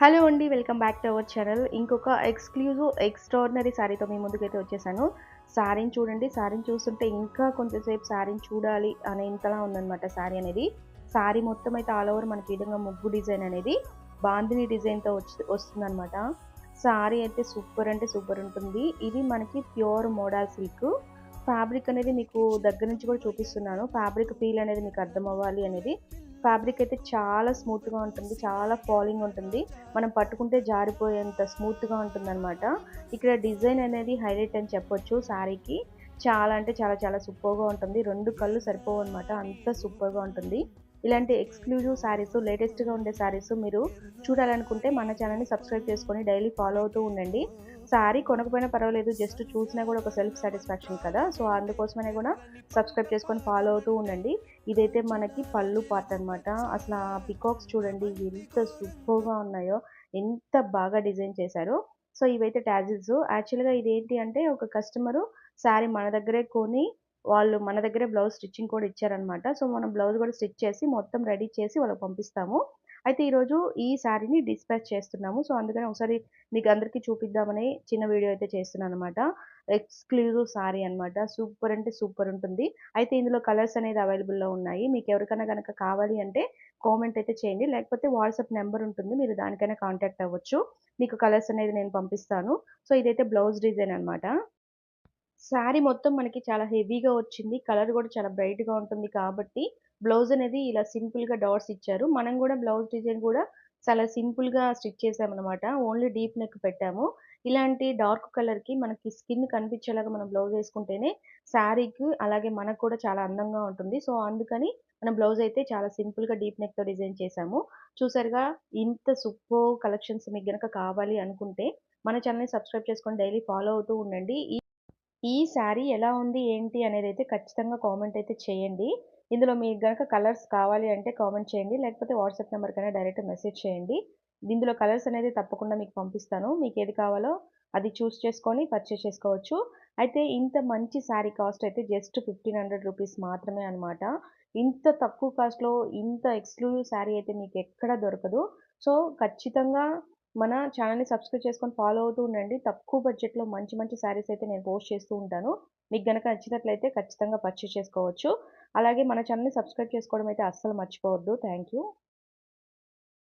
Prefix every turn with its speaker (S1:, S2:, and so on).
S1: Hello అండి. Welcome back to our channel. ఇంకొక exclusive, extraordinary శారీతో మీ ముందుకైతే వచ్చేసాను. శారీని చూడండి. శారీని చూస్తుంటే ఇంకా కొంచెంసేపు శారీని చూడాలి అనేంతలా ఉందనమాట శారీ అనేది. శారీ మొత్తం అయితే ఆల్ ఓవర్ మనకి ఈ విధంగా ముగ్గు డిజైన్ అనేది బాందిని డిజైన్‌తో వస్తుందనమాట. శారీ అయితే సూపర్ అంటే సూపర్ ఉంటుంది. ఇది మనకి ప్యూర్ మోడల్ సిల్క్. ఫ్యాబ్రిక్ అనేది మీకు దగ్గర నుంచి కూడా చూపిస్తున్నాను. ఫ్యాబ్రిక్ ఫీల్ అనేది మీకు అర్థమవ్వాలి అనేది. ఫ్యాబ్రిక్ అయితే చాలా స్మూత్‌గా ఉంటుంది. చాలా ఫాలింగ్ ఉంటుంది. మనం పట్టుకుంటే జారిపోయేంత స్మూత్‌గా ఉంటుందనమాట. ఇక్కడ డిజైన్ అనేది హైలైట్ అని చెప్పొచ్చు శారీకి. చాలా అంటే చాలా చాలా సూపర్‌గా ఉంటుంది. 2 కళ్ళు సరిపోవనమాట. అంత సూపర్‌గా ఉంటుంది. ఇలాంటి ఎక్స్‌క్లూజివ్ శారీస్, లేటెస్ట్‌గా ఉండే శారీస్ మీరు చూడాలనుకుంటే మన ఛానెల్‌ని సబ్స్క్రైబ్ చేసుకొని డైలీ ఫాలో అవుతూ ఉండండి. శారీ కొనకపోయినా పర్వాలేదు. జస్ట్ చూసినా కూడా ఒక సెల్ఫ్ సాటిస్ఫాక్షన్ కదా! సో, అందుకోసమనే కూడా సబ్స్క్రైబ్ చేసుకొని ఫాలో అవుతూ ఉండండి. ఇదైతే మనకి పళ్ళు పార్ట్ అనమాట. అసలా పికాక్స్ చూడండి ఎంత సూపర్‌గా ఉన్నాయో! ఎంత బాగా డిజైన్ చేశారో! సో, ఇవైతే టాజిల్స్. యాక్చువల్‌గా ఇదేంటి అంటే ఒక కస్టమరు శారీ మన దగ్గరే కొని వాళ్ళు మన దగ్గరే బ్లౌజ్ స్టిచ్చింగ్ కూడా ఇచ్చారనమాట. సో, మనం బ్లౌజ్ కూడా స్టిచ్ చేసి మొత్తం రెడీ చేసి వాళ్ళకి పంపిస్తాము. అయితే ఈరోజు ఈ శారీని డిస్పాచ్ చేస్తున్నాము. సో, అందుకని ఒకసారి మీకు అందరికీ చూపిద్దామని చిన్న వీడియో అయితే చేస్తున్నాననమాట. ఎక్స్‌క్లూజివ్ శారీ అనమాట. సూపర్ అంటే సూపర్ ఉంటుంది. అయితే ఇందులో కలర్స్ అనేది అవైలబుల్‌లో ఉన్నాయి. మీకెవరికైనా గనక కావాలి అంటే కామెంట్ అయితే చేయండి. లేకపోతే వాట్సాప్ నంబర్ ఉంటుంది. మీరు దానికైనా కాంటాక్ట్ అవ్వచ్చు. మీకు కలర్స్ అనేది నేను పంపిస్తాను. సో, ఇదైతే బ్లౌజ్ డిజైన్ అనమాట. శారీ మొత్తం మనకి చాలా హెవీగా వచ్చింది. కలర్ గూడా చాలా బ్రైట్‌గా ఉంటుంది కాబట్టి, బ్లౌజ్ అనేది ఇలా సింపుల్‌గా డాట్స్ ఇచ్చారు. మనం గూడా బ్లౌజ్ డిజైన్ గూడా చాలా సింపుల్‌గా స్టిచ్ చేశామనమాట. ఓన్లీ డీప్ నెక్ పెట్టాము. ఇలాంటి డార్క్ కలర్‌కి మనకి స్కిన్ కనిపించేలాగా మనం బ్లౌజ్ ఏసుకుంటేనే శారీకి అలాగే మనకు కూడా చాలా అందంగా ఉంటుంది. సో, అందుకని మనం బ్లౌజ్ అయితే చాలా సింపుల్‌గా డీప్ నెక్‌తో డిజైన్ చేశాము. చూసారుగా ఇంత సూపర్బ్ కలెక్షన్స్ మీకు గనక కావాలి అనుకుంటే, మన ఛానెల్‌ని సబ్స్క్రైబ్ చేసుకొని డైలీ ఫాలో అవుతూ ఉండండి. ఈ శారీ ఎలా ఉంది ఏంటి అనేదైతే ఖచ్చితంగా కామెంట్ అయితే చేయండి. ఇందులో మీకు గనక కలర్స్ కావాలి అంటే కామెంట్ చేయండి. లేకపోతే వాట్సాప్ నంబర్‌కైనా డైరెక్ట్ మెసేజ్ చేయండి. ఇందులో కలర్స్ అనేది తప్పకుండా మీకు పంపిస్తాను. మీకేది కావాలో అది చూస్ చేసుకొని పర్చేస్ చేసుకోవచ్చు. అయితే ఇంత మంచి శారీ కాస్ట్ అయితే జస్ట్ 1500 రూపీస్ మాత్రమే అనమాట. ఇంత తక్కువ కాస్ట్‌లో ఇంత ఎక్స్‌క్లూజివ్ శారీ అయితే మీకెక్కడ దొరకదు. సో, ఖచ్చితంగా మన ఛానెల్‌ని సబ్స్క్రైబ్ చేసుకొని ఫాలో అవుతూ ఉండండి. తక్కువ బడ్జెట్‌లో మంచి మంచి శారీస్ అయితే నేను పోస్ట్ చేస్తూ ఉంటాను. మీకు గనక నచ్చినట్లయితే ఖచ్చితంగా పర్చేస్ చేసుకోవచ్చు. అలాగే మన ఛానెల్‌ని సబ్స్క్రైబ్ చేసుకోవడం అయితే అస్సలు మర్చిపోవద్దు. Thank you.